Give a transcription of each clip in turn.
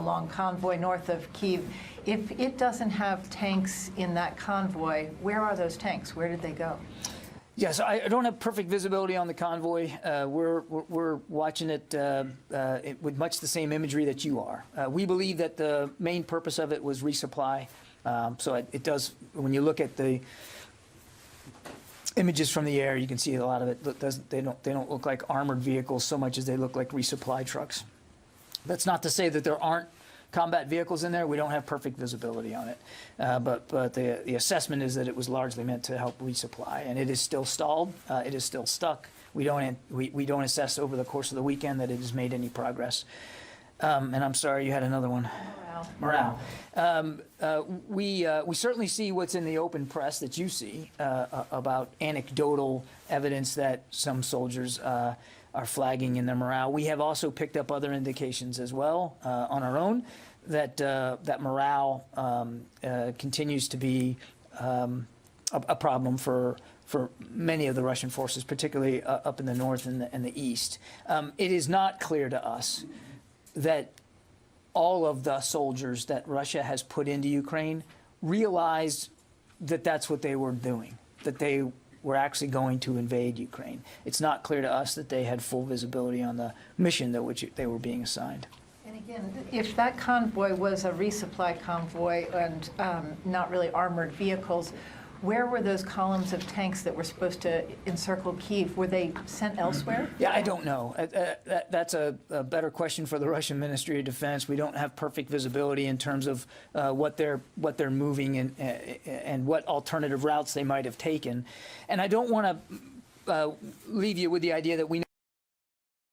Long convoy north of Kyiv. If it doesn't have tanks in that convoy, where are those tanks? Where did they go? Yes, I don't have perfect visibility on the convoy. We're watching it with much the same imagery that you are. We believe that the main purpose of it was resupply. So it does, when you look at the images from the air, you can see a lot of it. They don't look like armored vehicles so much as they look like resupply trucks. That's not to say that there aren't combat vehicles in there. We don't have perfect visibility on it. But the assessment is that it was largely meant to help resupply. And it is still stalled. It is still stuck. We don't assess over the course of the weekend that it has made any progress. And I'm sorry, you had another one. Morale. We certainly see what's in the open press that you see about anecdotal evidence that some soldiers are flagging in their morale. We have also picked up other indications as well on our own that that morale continues to be a problem for many of the Russian forces, particularly up in the north and the east. It is not clear to us that all of the soldiers that Russia has put into Ukraine realized that that's what they were doing, that they were actually going to invade Ukraine. It's not clear to us that they had full visibility on the mission that which they were being assigned. And again, if that convoy was a resupply convoy and not really armored vehicles, where were those columns of tanks that were supposed to encircle Kyiv? Were they sent elsewhere? Yeah, I don't know. That's a better question for the Russian Ministry of Defense. We don't have perfect visibility in terms of what they're moving and what alternative routes they might have taken. And I don't want to leave you with the idea that we know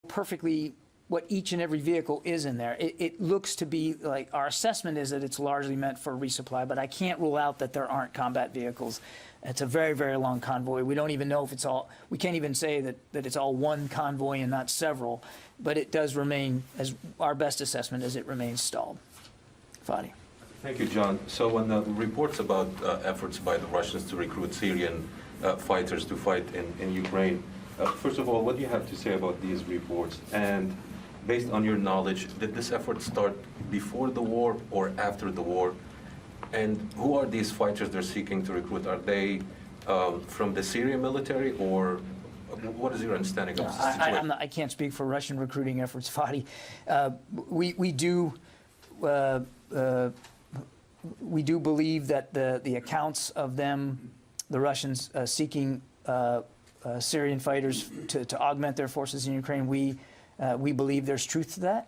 perfectly what each and every vehicle is in there. It looks to be like our assessment is that it's largely meant for resupply, but I can't rule out that there aren't combat vehicles. It's a very, very long convoy. We don't even know if it's all, we can't even say that it's all one convoy and not several, but it does remain, as our best assessment is, it remains stalled. Fadi. Thank you, John. So when the reports about efforts by the Russians to recruit Syrian fighters to fight in Ukraine, first of all, what do you have to say about these reports? And based on your knowledge, did this effort start before the war or after the war? And who are these fighters they're seeking to recruit? Are they from the Syrian military, or what is your understanding of the situation? I can't speak for Russian recruiting efforts, Fadi. We do believe that the accounts of them, the Russians seeking Syrian fighters to augment their forces in Ukraine, we believe there's truth to that.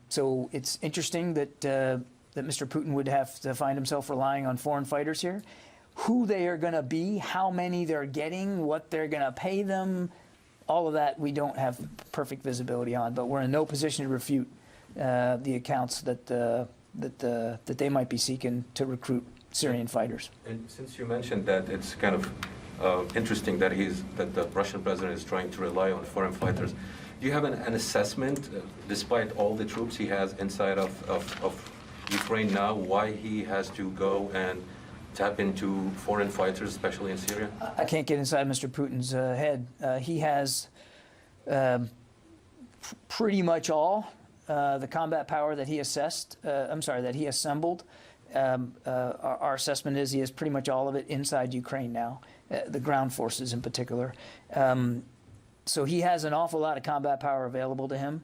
So it's interesting that that Mr. Putin would have to find himself relying on foreign fighters here. Who they are going to be, how many they're getting, what they're going to pay them, all of that we don't have perfect visibility on. But we're in no position to refute the accounts that they might be seeking to recruit Syrian fighters. And since you mentioned that, it's kind of interesting that the Russian president is trying to rely on foreign fighters. Do you have an assessment, despite all the troops he has inside of Ukraine now, why he has to go and tap into foreign fighters, especially in Syria? I can't get inside Mr. Putin's head. He has pretty much all the combat power that he that he assembled. Our assessment is he has pretty much all of it inside Ukraine now, the ground forces in particular. So he has an awful lot of combat power available to him.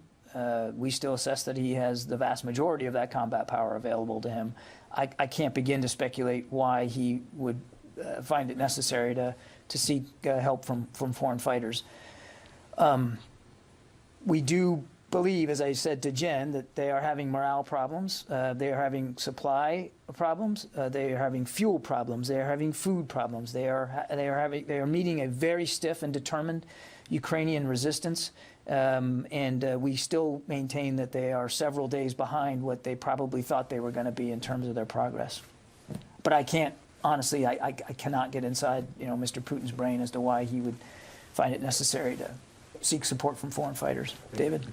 We still assess that he has the vast majority of that combat power available to him. I can't begin to speculate why he would find it necessary to seek help from foreign fighters. We do believe, as I said to Jen, that they are having morale problems. They are having supply problems. They are having fuel problems. They are having food problems. They are meeting a very stiff and determined Ukrainian resistance, and we still maintain that they are several days behind what they probably thought they were going to be in terms of their progress. But I can't, honestly, I cannot get inside, Mr. Putin's brain as to why he would find it necessary to seek support from foreign fighters. David?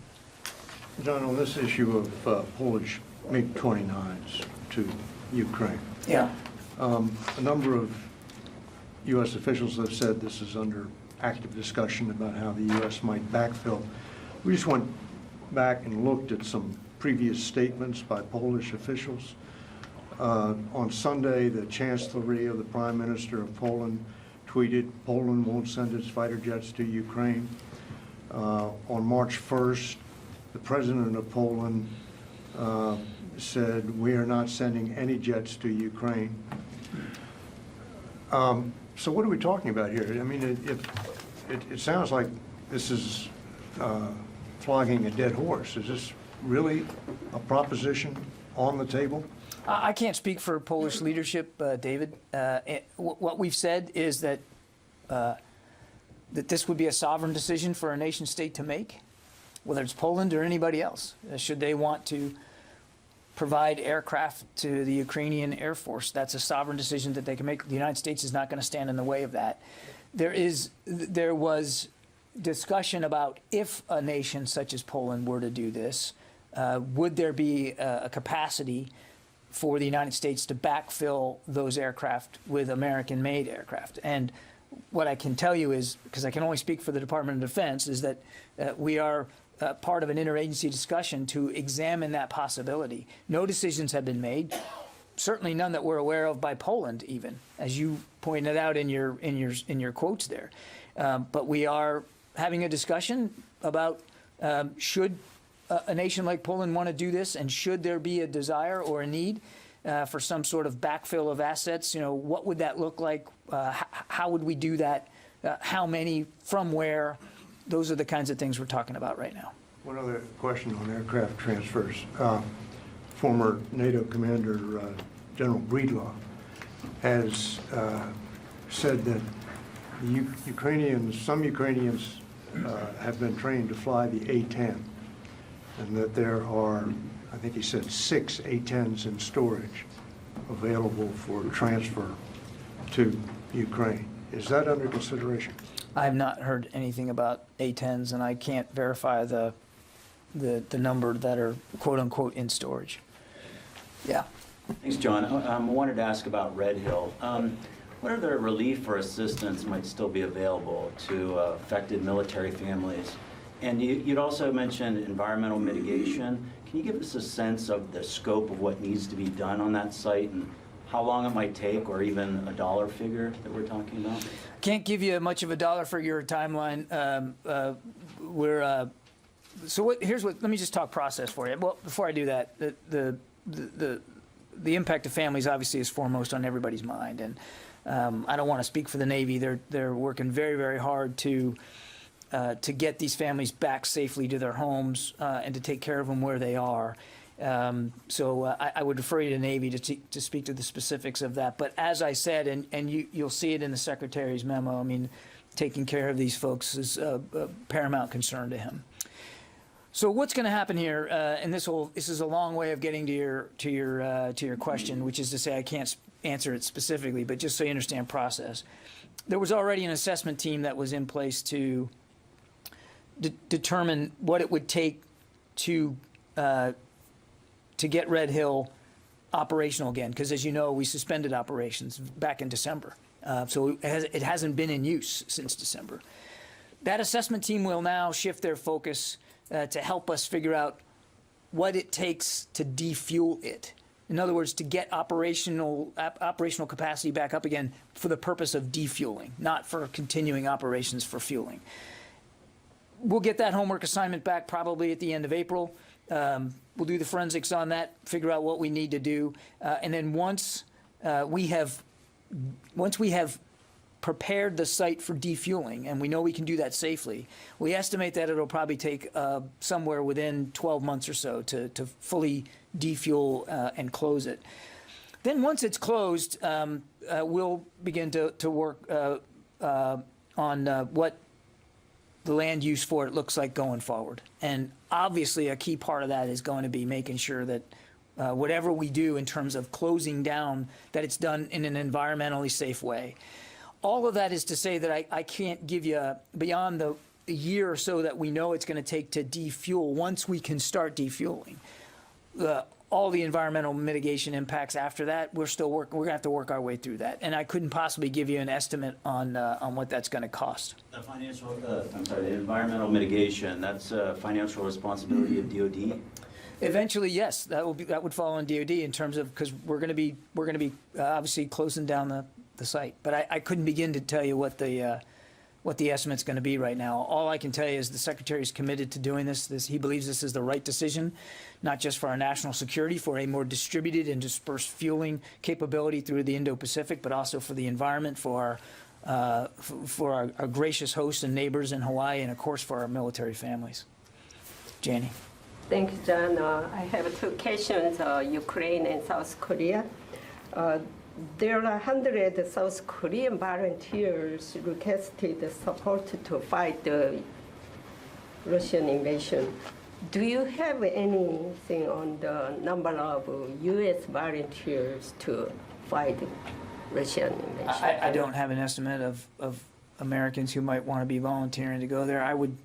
John, on this issue of Polish MiG-29s to Ukraine, Yeah. a number of U.S. officials have said this is under active discussion about how the U.S. might backfill. We just went back and looked at some previous statements by Polish officials. On Sunday, the Chancellery of the Prime Minister of Poland tweeted, Poland won't send its fighter jets to Ukraine. On March 1st, the President of Poland said, we are not sending any jets to Ukraine. So what are we talking about here? I mean, it sounds like this is flogging a dead horse. Is this really a proposition on the table? I can't speak for Polish leadership, David. What we've said is that that this would be a sovereign decision for a nation state to make, whether it's Poland or anybody else. Should they want to provide aircraft to the Ukrainian Air Force, that's a sovereign decision that they can make. The United States is not going to stand in the way of that. There was discussion about if a nation such as Poland were to do this, would there be a capacity for the United States to backfill those aircraft with American-made aircraft? And what I can tell you is, because I can only speak for the Department of Defense, is that we are part of an interagency discussion to examine that possibility. No decisions have been made, certainly none that we're aware of by Poland, even, as you pointed out in your quotes there. But we are having a discussion about should a nation like Poland want to do this, and should there be a desire or a need for some sort of backfill of assets? You know, what would that look like? How would we do that? How many? From where? Those are the kinds of things we're talking about right now. One other question on aircraft transfers. Former NATO commander General Breedlove has said that some Ukrainians have been trained to fly the A-10, and that there are, I think he said, 6 A-10s in storage available for transfer to Ukraine. Is that under consideration? I have not heard anything about A-10s, and I can't verify the number that are quote unquote in storage. Yeah. Thanks, John. I wanted to ask about Red Hill. What other relief or assistance might still be available to affected military families? And you'd also mentioned environmental mitigation. Can you give us a sense of the scope of what needs to be done on that site, and how long it might take, or even a dollar figure that we're talking about? Can't give you much of a dollar figure or timeline. Let me just talk process for you. Well, before I do that, the impact of families obviously is foremost on everybody's mind, and I don't want to speak for the Navy. They're working very, very hard to get these families back safely to their homes and to take care of them where they are. So I would refer you to Navy to speak to the specifics of that. But as I said, and you'll see it in the Secretary's memo, I mean, taking care of these folks is a paramount concern to him. So what's going to happen here? And this is a long way of getting to your question, which is to say I can't answer it specifically, but just so you understand process. There was already an assessment team that was in place to determine what it would take to get Red Hill operational again, because as you know, we suspended operations back in December. So it hasn't been in use since December. That assessment team will now shift their focus to help us figure out what it takes to defuel it. In other words, to get operational capacity back up again for the purpose of defueling, not for continuing operations for fueling. We'll get that homework assignment back probably at the end of April. We'll do the forensics on that, figure out what we need to do, and then once we have prepared the site for defueling, and we know we can do that safely, we estimate that it'll probably take somewhere within 12 months or so to fully defuel and close it. Then once it's closed, we'll begin to work on what the land use for it looks like going forward. And obviously a key part of that is going to be making sure that whatever we do in terms of closing down, that it's done in an environmentally safe way. All of that is to say that I can't give you, beyond the year or so that we know it's going to take to defuel, once we can start defueling, all the environmental mitigation impacts after that, we're going to have to work our way through that. And I couldn't possibly give you an estimate on what that's going to cost. The environmental mitigation, that's a financial responsibility of DOD? Eventually, yes, that would fall on DoD in terms of, because we're going to be obviously closing down the site. But I couldn't begin to tell you what the estimate's going to be right now. All I can tell you is the Secretary is committed to doing this. He believes this is the right decision, not just for our national security, for a more distributed and dispersed fueling capability through the Indo-Pacific, but also for the environment, for our gracious hosts and neighbors in Hawaii, and of course for our military families. Janie. Thank you, John. I have two questions, Ukraine and South Korea. There are 100 South Korean volunteers requested support to fight the Russian invasion. Do you have anything on the number of U.S. volunteers to fight Russian invasion? I don't have an estimate of Americans who might want to be volunteering to go there. I would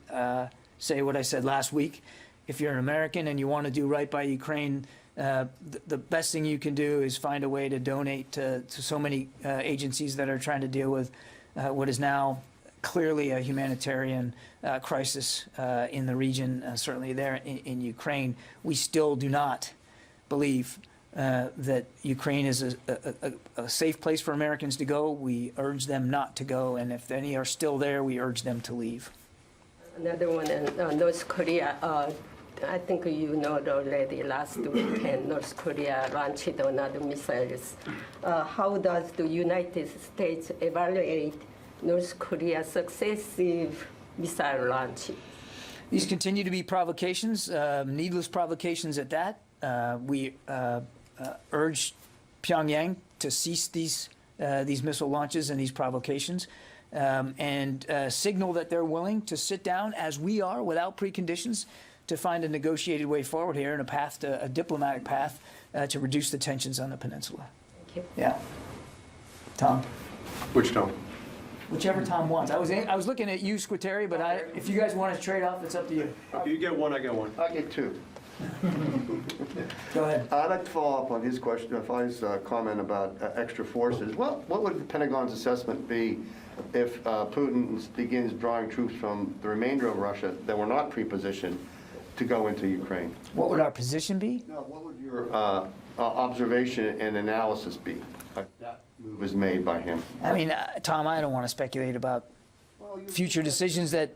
say what I said last week. If you're an American and you want to do right by Ukraine, the best thing you can do is find a way to donate to so many agencies that are trying to deal with what is now clearly a humanitarian crisis in the region, certainly there in Ukraine. We still do not believe that Ukraine is a safe place for Americans to go. We urge them not to go, and if any are still there, we urge them to leave. Another one in North Korea. I think you know already last weekend North Korea launched another missiles. How does the United States evaluate North Korea's successive missile launch? These continue to be provocations, needless provocations at that. We urge Pyongyang to cease these missile launches and these provocations, and signal that they're willing to sit down, as we are, without preconditions, to find a negotiated way forward here and a diplomatic path to reduce the tensions on the peninsula. Thank you. Yeah. Tom? Which Tom? Whichever Tom wants. I was looking at you, Squitieri, but if you guys want to trade off, it's up to you. You get one, I get one. I get two. Go ahead. I'd like to follow up on his question, his comment about extra forces. What would the Pentagon's assessment be if Putin begins drawing troops from the remainder of Russia that were not pre-positioned to go into Ukraine? What would our position be? No, what would your observation and analysis be if that move is made by him? I mean, Tom, I don't want to speculate about future decisions I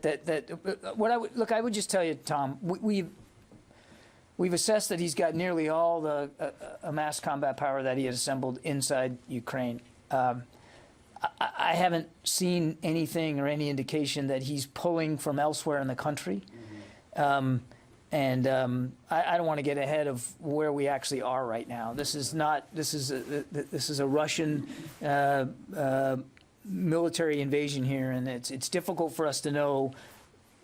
would just tell you, Tom, we've assessed that he's got nearly all the mass combat power that he has assembled inside Ukraine. I haven't seen anything or any indication that he's pulling from elsewhere in the country. I don't want to get ahead of where we actually are right now. This is a Russian military invasion here, and it's difficult for us to know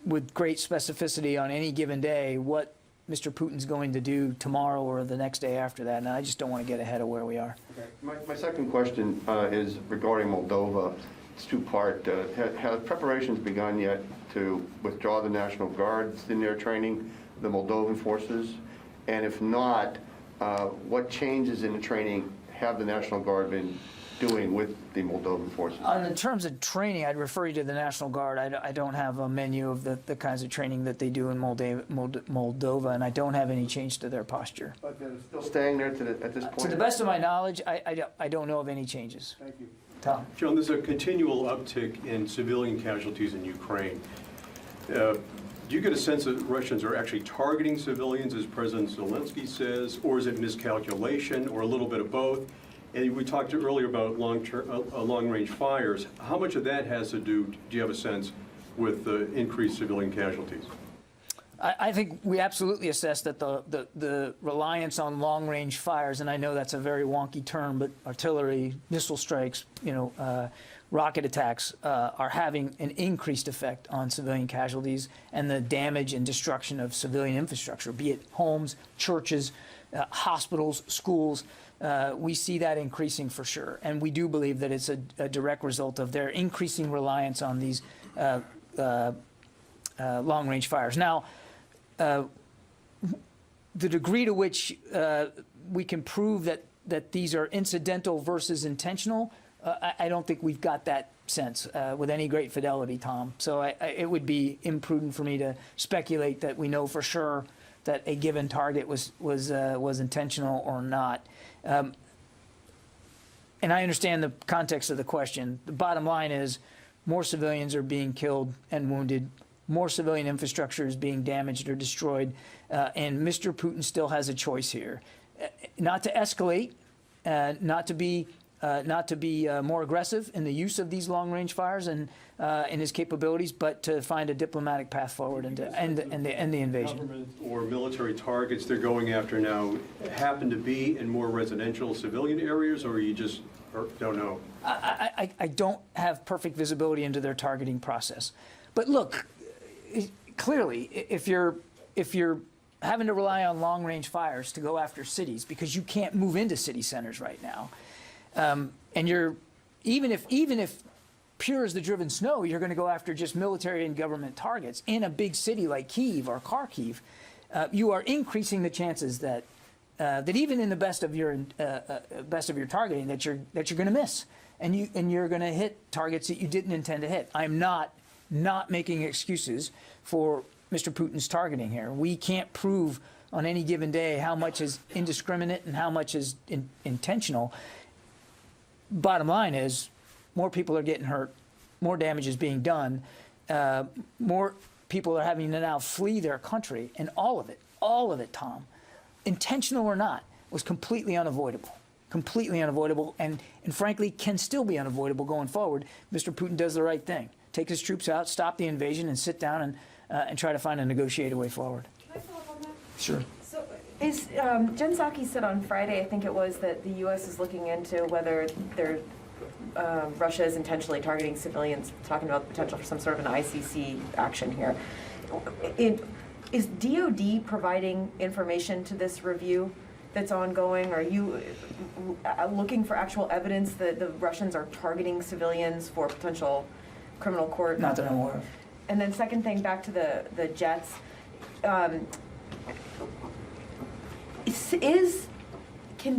with great specificity on any given day what Mr. Putin's going to do tomorrow or the next day after that, and I just don't want to get ahead of where we are. Okay. My second question is regarding Moldova. It's two-part. Have preparations begun yet to withdraw the National Guards in their training, the Moldovan forces? And if not, what changes in the training have the National Guard been doing with the Moldovan forces? In terms of training, I'd refer you to the National Guard. I don't have a menu of the kinds of training that they do in Moldova, and I don't have any change to their posture. But they're still staying there at this point? To the best of my knowledge, I don't know of any changes. Thank you. Tom? John, there's a continual uptick in civilian casualties in Ukraine. Do you get a sense that Russians are actually targeting civilians, as President Zelensky says, or is it miscalculation, or a little bit of both? And we talked earlier about long-range fires. How much of that has to do you have a sense, with increased civilian casualties? I think we absolutely assess that the reliance on long-range fires, and I know that's a very wonky term, but artillery, missile strikes, rocket attacks are having an increased effect on civilian casualties and the damage and destruction of civilian infrastructure, be it homes, churches, hospitals, schools. We see that increasing for sure, and we do believe that it's a direct result of their increasing reliance on these long-range fires. Now, the degree to which we can prove that these are incidental versus intentional, I don't think we've got that sense with any great fidelity, Tom. So it would be imprudent for me to speculate that we know for sure that a given target was intentional or not. And I understand the context of the question. The bottom line is more civilians are being killed and wounded, more civilian infrastructure is being damaged or destroyed, and Mr. Putin still has a choice here. Not to escalate, not to be more aggressive in the use of these long-range fires and in his capabilities, but to find a diplomatic path forward and to end the invasion. Government or military targets they're going after now happen to be in more residential civilian areas, or you just don't know? I don't have perfect visibility into their targeting process. But look, clearly, if you're having to rely on long-range fires to go after cities because you can't move into city centers right now, and you're even if pure as the driven snow, you're going to go after just military and government targets in a big city like Kyiv or Kharkiv, you are increasing the chances that even in the best of your targeting that you're going to miss, and you're going to hit targets that you didn't intend to hit. I'm not making excuses for Mr. Putin's targeting here. We can't prove on any given day how much is indiscriminate and how much is intentional. Bottom line is, more people are getting hurt, more damage is being done, more people are having to now flee their country, and all of it, Tom, intentional or not, was completely unavoidable. Completely unavoidable, and frankly, can still be unavoidable going forward. Mr. Putin does the right thing. Take his troops out, stop the invasion, and sit down and try to find a negotiated way forward. Can I follow up on that? Sure. So is, Jen Psaki said on Friday, I think it was, that the U.S. is looking into whether Russia is intentionally targeting civilians, talking about the potential for some sort of an ICC action here. Is DOD providing information to this review that's ongoing? Are you looking for actual evidence that the Russians are targeting civilians for potential criminal court? Not that I'm aware of. And then second thing, back to the jets. Can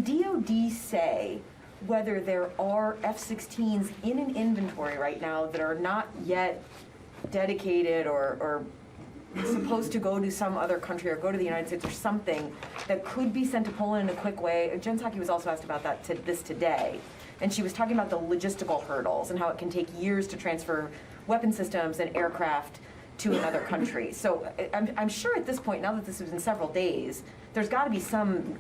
DOD say whether there are F-16s in an inventory right now that are not yet dedicated or supposed to go to some other country or go to the United States or something that could be sent to Poland in a quick way? Jen Psaki was also asked about that today, and she was talking about the logistical hurdles and how it can take years to transfer weapon systems and aircraft to another country. So I'm sure at this point, now that this has been several days, there's got to be some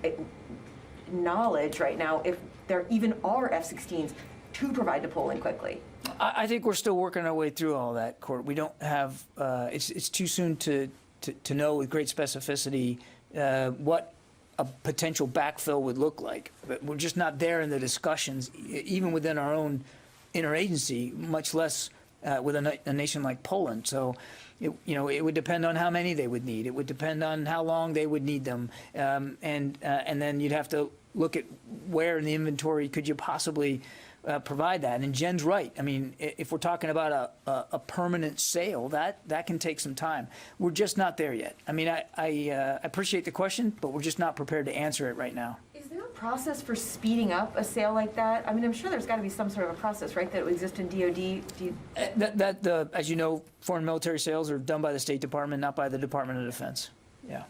knowledge right now if there even are F-16s to provide to Poland quickly. I think we're still working our way through all that, Court. We don't have, it's too soon to know with great specificity what a potential backfill would look like. But we're just not there in the discussions, even within our own interagency, much less with a nation like Poland. So, it would depend on how many they would need. It would depend on how long they would need them, and then you'd have to look at where in the inventory could you possibly provide that. And Jen's right. I mean, if we're talking about a permanent sale, that can take some time. We're just not there yet. I mean, I appreciate the question, but we're just not prepared to answer it right now. Is there a process for speeding up a sale like that? I mean, I'm sure there's got to be some sort of a process, right, that would exist in DOD? As you know, foreign military sales are done by the State Department, not by the Department of Defense. Yeah.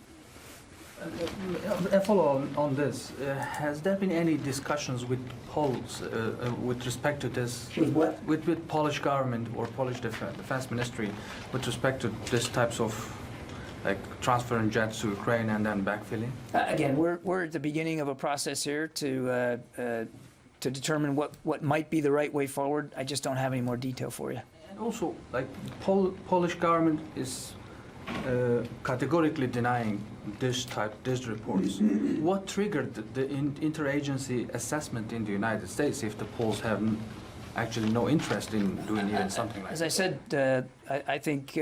A follow on this. Has there been any discussions with Poles with respect to this? With what? With Polish government or Polish defense ministry with respect to this types of transferring jets to Ukraine and then backfilling? Again, we're at the beginning of a process here to determine what might be the right way forward. I just don't have any more detail for you. And also, Polish government is categorically denying these reports. What triggered the interagency assessment in the United States if the Poles have actually no interest in doing even something like that? As I said, I think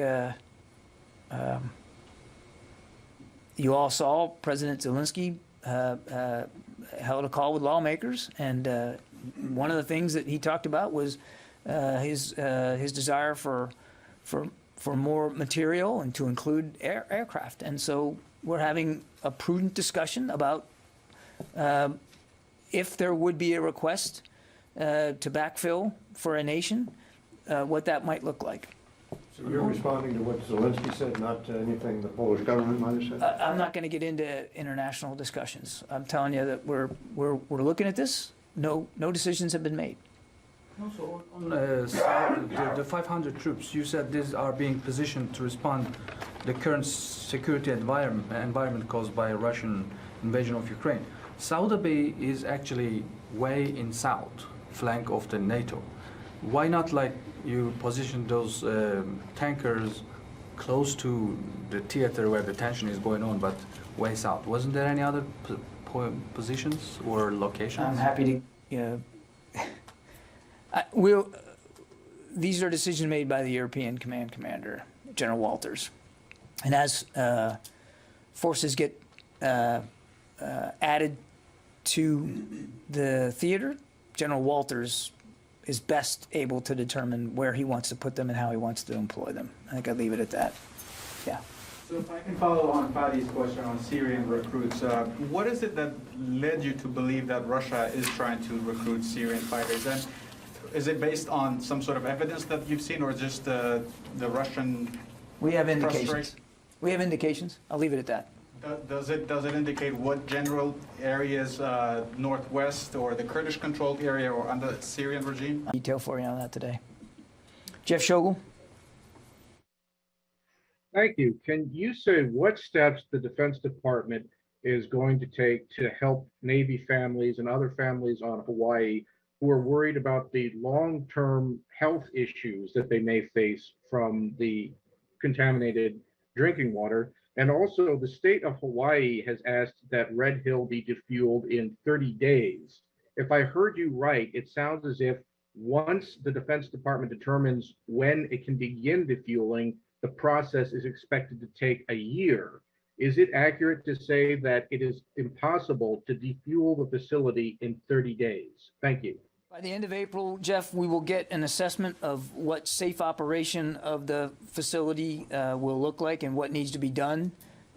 you all saw President Zelensky held a call with lawmakers, and one of the things that he talked about was his desire for more material and to include aircraft. And so we're having a prudent discussion about if there would be a request to backfill for a nation, what that might look like. So you're responding to what Zelensky said, not to anything the Polish government might have said? I'm not going to get into international discussions. I'm telling you that we're looking at this. No decisions have been made. Also, on the 500 troops, you said these are being positioned to respond the current security environment caused by a Russian invasion of Ukraine. Saudi Arabia is actually way in south flank of the NATO. Why not like you position those tankers close to the theater where the tension is going on, but way south? Wasn't there any other positions or locations? I'm happy to. These are decisions made by the European Command Commander, General Walters, and as forces get added to the theater, General Walters is best able to determine where he wants to put them and how he wants to employ them. I think I'd leave it at that. Yeah. So if I can follow on Fadi's question on Syrian recruits, what is it that led you to believe that Russia is trying to recruit Syrian fighters? And is it based on some sort of evidence that you've seen, or just the Russian We have indications. frustration? We have indications. I'll leave it at that. Does it indicate what general areas, northwest or the Kurdish-controlled area, or under the Syrian regime? Detail for you on that today. Jeff Shogel. Thank you. Can you say what steps the Defense Department is going to take to help Navy families and other families on Hawaii who are worried about the long-term health issues that they may face from the contaminated drinking water? And also, the state of Hawaii has asked that Red Hill be defueled in 30 days. If I heard you right, it sounds as if once the Defense Department determines when it can begin defueling, the process is expected to take a year. Is it accurate to say that it is impossible to defuel the facility in 30 days? Thank you. By the end of April, Jeff, we will get an assessment of what safe operation of the facility will look like and what needs to be done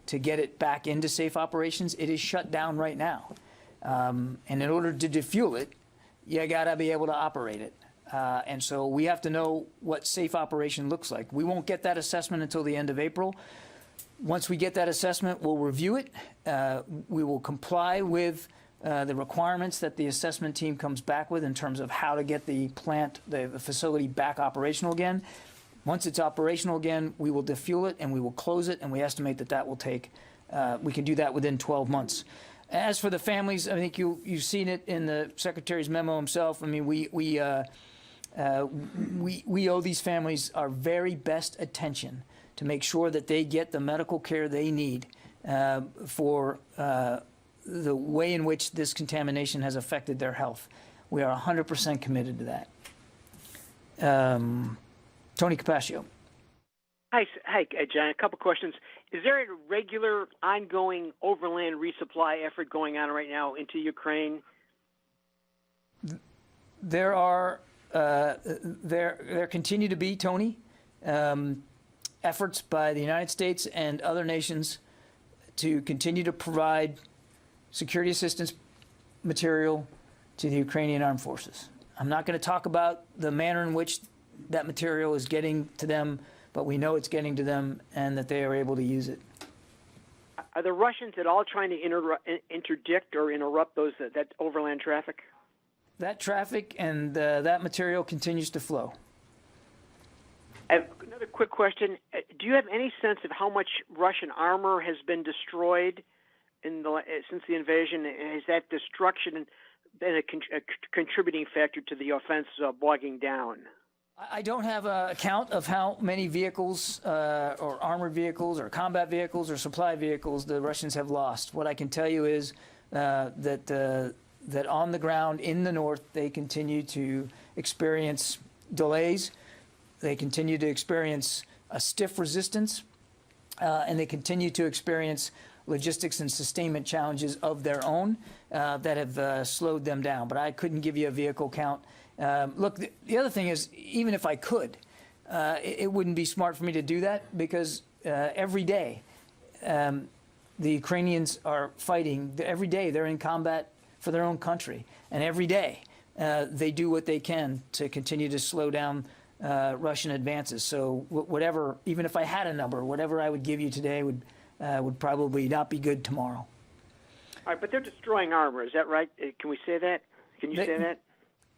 to get it back into safe operations. It is shut down right now. And in order to defuel it, you got to be able to operate it. And so we have to know what safe operation looks like. We won't get that assessment until the end of April. Once we get that assessment, we'll review it. We will comply with the requirements that the assessment team comes back with in terms of how to get the plant, the facility back operational again. Once it's operational again, we will defuel it and we will close it, and we estimate that that will take, we can do that within 12 months. As for the families, I think you've seen it in the Secretary's memo himself. I mean, we owe these families our very best attention to make sure that they get the medical care they need for the way in which this contamination has affected their health. We are 100% committed to that. Tony Capaccio. Hi, John. A couple questions. Is there a regular, ongoing overland resupply effort going on right now into Ukraine? There are, there continue to be, Tony, efforts by the United States and other nations to continue to provide security assistance material to the Ukrainian armed forces. I'm not going to talk about the manner in which that material is getting to them, but we know it's getting to them and that they are able to use it. Are the Russians at all trying to interdict or interrupt that overland traffic? That traffic and that material continues to flow. Another quick question. Do you have any sense of how much Russian armor has been destroyed since the invasion? Has that destruction been a contributing factor to the offense bogging down? I don't have a count of how many vehicles or armored vehicles or combat vehicles or supply vehicles the Russians have lost. What I can tell you is that on the ground in the north, they continue to experience delays. They continue to experience a stiff resistance, and they continue to experience logistics and sustainment challenges of their own that have slowed them down. But I couldn't give you a vehicle count. Look, the other thing is, even if I could, it wouldn't be smart for me to do that because every day the Ukrainians are fighting. Every day they're in combat for their own country. And every day they do what they can to continue to slow down Russian advances. So whatever, even if I had a number, whatever I would give you today would probably not be good tomorrow. All right, but they're destroying armor. Is that right? Can we say that? Can you say that?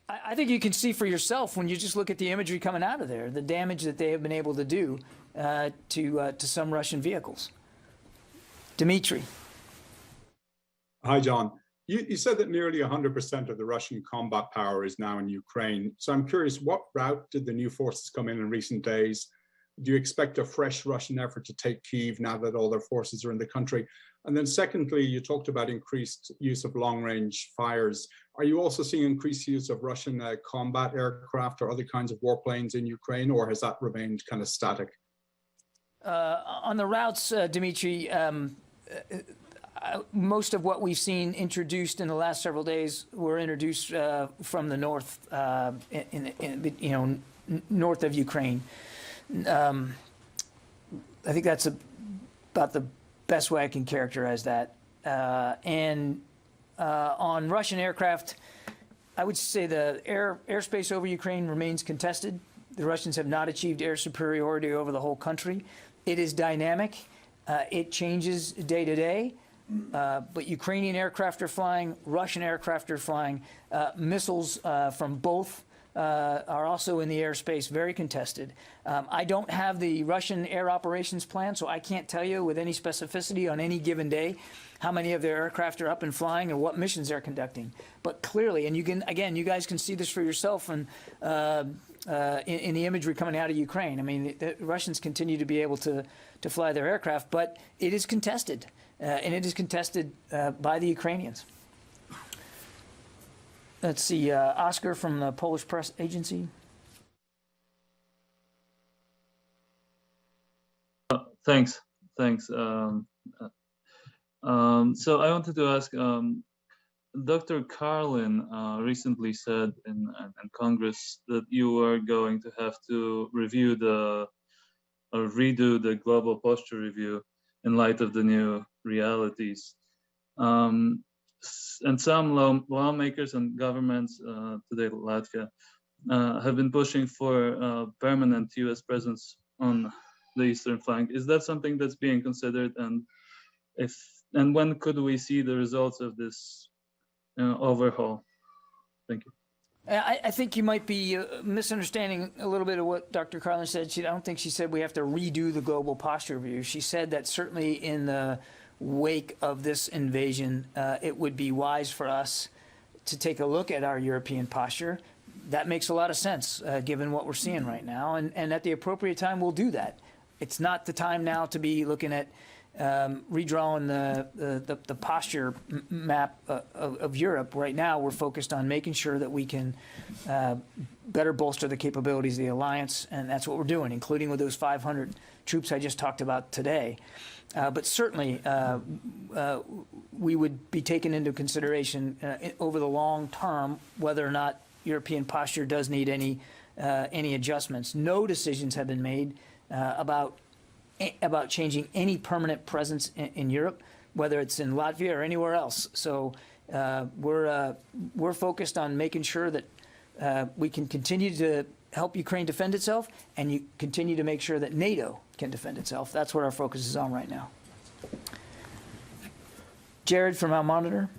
I think you can see for yourself when you just look at the imagery coming out of there, the damage that they have been able to do to some Russian vehicles. Dmitry. Hi, John. You said that nearly 100% of the Russian combat power is now in Ukraine. So I'm curious, what route did the new forces come in recent days? Do you expect a fresh Russian effort to take Kyiv now that all their forces are in the country? And then secondly, you talked about increased use of long-range fires. Are you also seeing increased use of Russian combat aircraft or other kinds of warplanes in Ukraine, or has that remained kind of static? On the routes, Dmitry, most of what we've seen introduced in the last several days were introduced from the north, north of Ukraine. I think that's about the best way I can characterize that. On Russian aircraft, I would say the airspace over Ukraine remains contested. The Russians have not achieved air superiority over the whole country. It is dynamic. It changes day to day. But Ukrainian aircraft are flying, Russian aircraft are flying. Missiles from both are also in the airspace, very contested. I don't have the Russian air operations plan, so I can't tell you with any specificity on any given day how many of their aircraft are up and flying and what missions they're conducting. But clearly, and you can, again, you guys can see this for yourself and in the imagery coming out of Ukraine. I mean, the Russians continue to be able to fly their aircraft, but it is contested, and it is contested by the Ukrainians. Let's see, Oscar from the Polish press agency. Thanks. So I wanted to ask, Dr. Carlin recently said in Congress that you were going to have to redo the global posture review in light of the new realities. And some lawmakers and governments, today Latvia, have been pushing for permanent U.S. presence on the eastern flank. Is that something that's being considered? And when could we see the results of this overhaul? Thank you. I think you might be misunderstanding a little bit of what Dr. Carlin said. I don't think she said we have to redo the global posture review. She said that certainly in the wake of this invasion, it would be wise for us to take a look at our European posture. That makes a lot of sense, given what we're seeing right now. And at the appropriate time, we'll do that. It's not the time now to be looking at redrawing the posture map of Europe. Right now, we're focused on making sure that we can better bolster the capabilities of the alliance, and that's what we're doing, including with those 500 troops I just talked about today. But certainly, we would be taking into consideration over the long term whether or not European posture does need any adjustments. No decisions have been made about changing any permanent presence in Europe, whether it's in Latvia or anywhere else. So we're focused on making sure that we can continue to help Ukraine defend itself, and you continue to make sure that NATO can defend itself. That's what our focus is on right now. Jared from Our Monitor.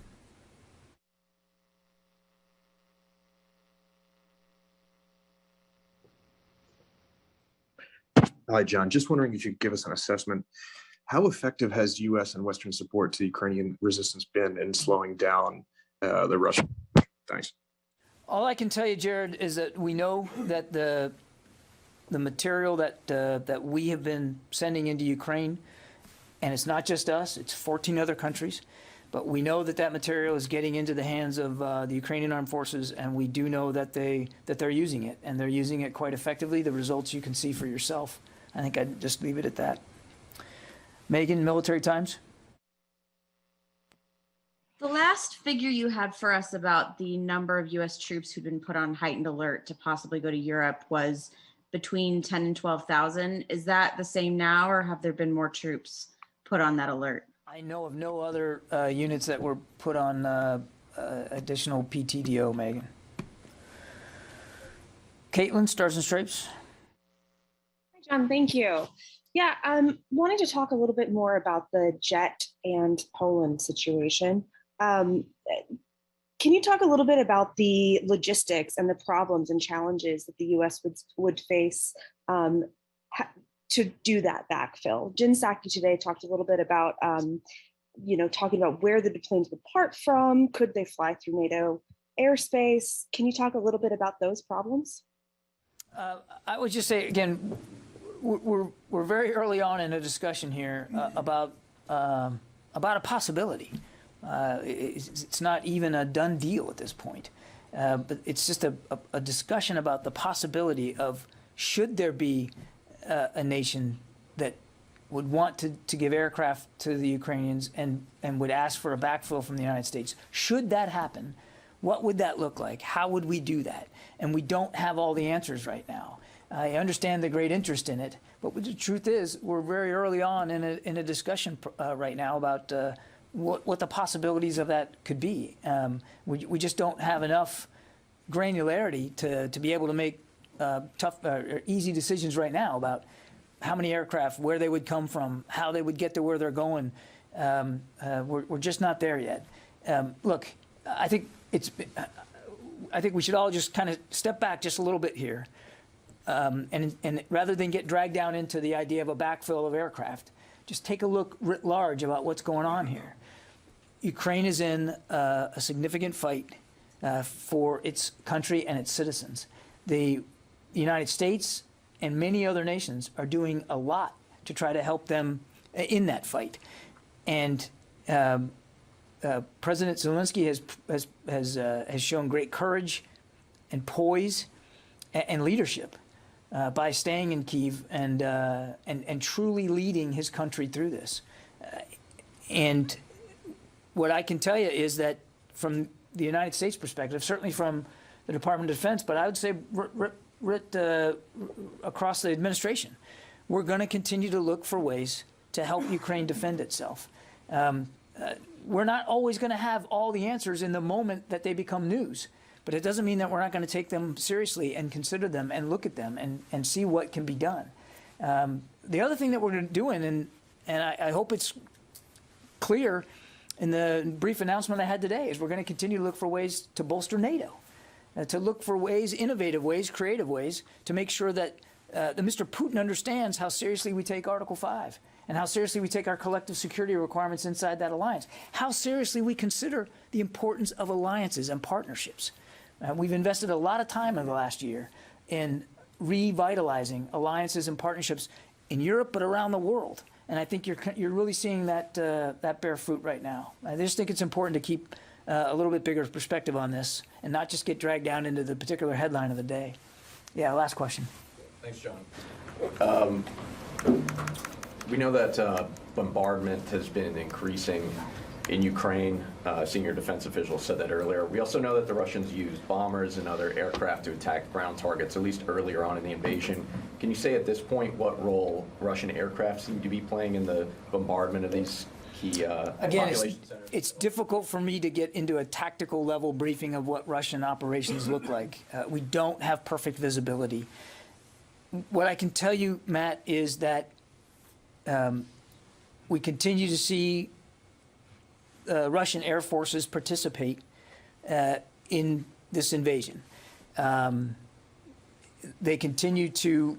Hi, John. Just wondering if you could give us an assessment. How effective has U.S. and Western support to Ukrainian resistance been in slowing down the Russian? Thanks. All I can tell you, Jared, is that we know that the material that we have been sending into Ukraine, and it's not just us, it's 14 other countries, but we know that material is getting into the hands of the Ukrainian armed forces, and we do know that they're using it, and they're using it quite effectively. The results you can see for yourself. I think I'd just leave it at that. Megan, Military Times. The last figure you had for us about the number of U.S. troops who'd been put on heightened alert to possibly go to Europe was between 10 and 12,000. Is that the same now, or have there been more troops put on that alert? I know of no other units that were put on additional PTDO, Megan. Caitlin, Stars and Stripes. Hi, John. Thank you. Yeah, wanted to talk a little bit more about the jet and Poland situation. Can you talk a little bit about the logistics and the problems and challenges that the U.S. would face to do that backfill? Jen Psaki today talked a little bit about, talking about where the planes would part from. Could they fly through NATO airspace? Can you talk a little bit about those problems? I would just say, again, we're very early on in a discussion here about a possibility. It's not even a done deal at this point, but it's just a discussion about the possibility of, should there be a nation that would want to give aircraft to the Ukrainians and would ask for a backfill from the United States. Should that happen, what would that look like? How would we do that? And we don't have all the answers right now. I understand the great interest in it, but the truth is we're very early on in a discussion right now about what the possibilities of that could be. We just don't have enough granularity to be able to make tough or easy decisions right now about how many aircraft, where they would come from, how they would get to where they're going. We're just not there yet. Look, I think we should all just kind of step back just a little bit here, and rather than get dragged down into the idea of a backfill of aircraft, just take a look writ large about what's going on here. Ukraine is in a significant fight for its country and its citizens. The United States and many other nations are doing a lot to try to help them in that fight. And President Zelensky has shown great courage and poise and leadership by staying in Kyiv and truly leading his country through this. And what I can tell you is that from the United States perspective, certainly from the Department of Defense, but I would say across the administration, we're going to continue to look for ways to help Ukraine defend itself. We're not always going to have all the answers in the moment that they become news, but it doesn't mean that we're not going to take them seriously and consider them and look at them and see what can be done. The other thing that we're doing, and I hope it's clear in the brief announcement I had today, is we're going to continue to look for ways to bolster NATO, to look for ways, innovative ways, creative ways, to make sure that Mr. Putin understands how seriously we take Article 5 and how seriously we take our collective security requirements inside that alliance, how seriously we consider the importance of alliances and partnerships. We've invested a lot of time in the last year in revitalizing alliances and partnerships in Europe, but around the world. And I think you're really seeing that bear fruit right now. I just think it's important to keep a little bit bigger perspective on this and not just get dragged down into the particular headline of the day. Yeah, last question. Thanks, John. We know that bombardment has been increasing in Ukraine. Senior defense officials said that earlier. We also know that the Russians used bombers and other aircraft to attack ground targets, at least earlier on in the invasion. Can you say at this point what role Russian aircraft seem to be playing in the bombardment of these key Again, population centers? it's difficult for me to get into a tactical level briefing of what Russian operations look like. We don't have perfect visibility. What I can tell you, Matt, is that we continue to see Russian air forces participate in this invasion. They continue to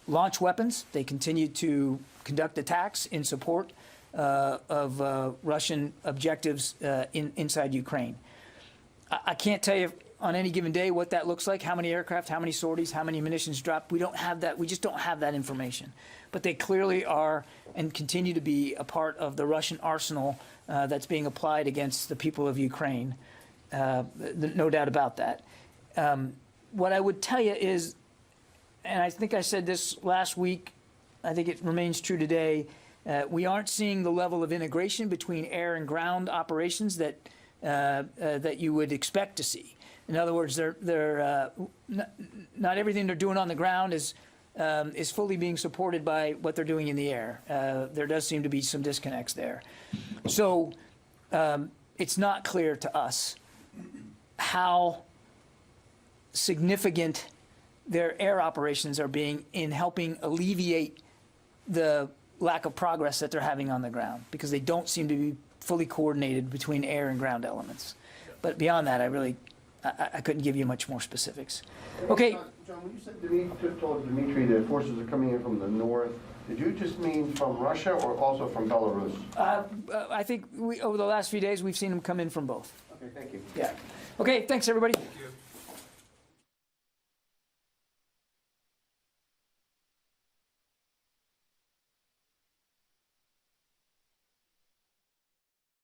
launch weapons. They continue to conduct attacks in support of Russian objectives inside Ukraine. I can't tell you on any given day what that looks like, how many aircraft, how many sorties, how many munitions dropped. We don't have that. We just don't have that information. But they clearly are and continue to be a part of the Russian arsenal that's being applied against the people of Ukraine. No doubt about that. What I would tell you is, and I think I said this last week, I think it remains true today, we aren't seeing the level of integration between air and ground operations that you would expect to see. In other words, not everything they're doing on the ground is fully being supported by what they're doing in the air. There does seem to be some disconnects there. So it's not clear to us how significant their air operations are being in helping alleviate the lack of progress that they're having on the ground, because they don't seem to be fully coordinated between air and ground elements. But beyond that, I couldn't give you much more specifics. Okay. John, when you said just told Dmitry the forces are coming in from the north, did you just mean from Russia or also from Belarus? I think over the last few days, we've seen them come in from both. Okay, thank you. Yeah. Okay, thanks, everybody.